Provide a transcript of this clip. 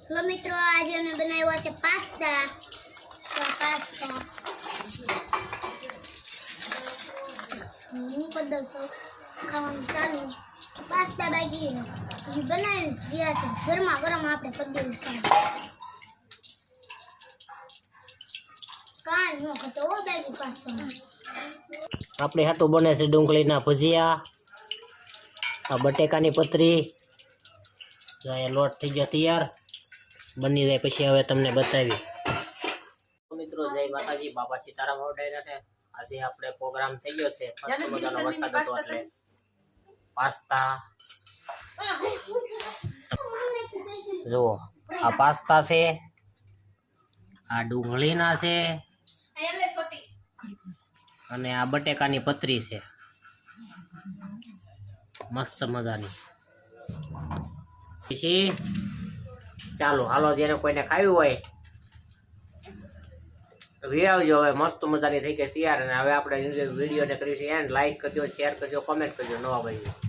Hello મિત્રો, આજે અમે બનાવ્યો છે પાસ્તા. હું કરી દઉં છું ખાવાનું ચાલુ. પાસ્તા બાકી બનાવી ગયા છે, ગરમા ગરમ આપણે કરી દેવું છે. કાંઈ ન ખતો હો બાકી પાસ્તા. આપણે હાટું બને છે ડુંગળીના ભજીયા, આ બટેકાની પતરી. જો અહીંયા લોટ થઈ ગયો તૈયાર, બની જાય પછી હવે તમને બતાવી. મિત્રો જય માતાજી, બાબા સીતારામ ઓડાયરા છે. આજે આપણે પ્રોગ્રામ થઈ ગયો છે, મસ્ત મજાનો વરસાદ હતો એટલે પાસ્તા. જુઓ આ પાસ્તા છે, આ ડુંગળીના છે અને આ બટેકાની પતરી છે, મસ્ત મજાની. પછી ચાલો હાલો, જેને કોઈને ખાવી હોય વી આવજો. હવે મસ્ત મજાની થઈ ગઈ તૈયાર, અને હવે આપણે વિડીયોને કરીશું એન્ડ. લાઈક કરજો, શેર કરજો, કોમેન્ટ કરજો. નવા ભાઈ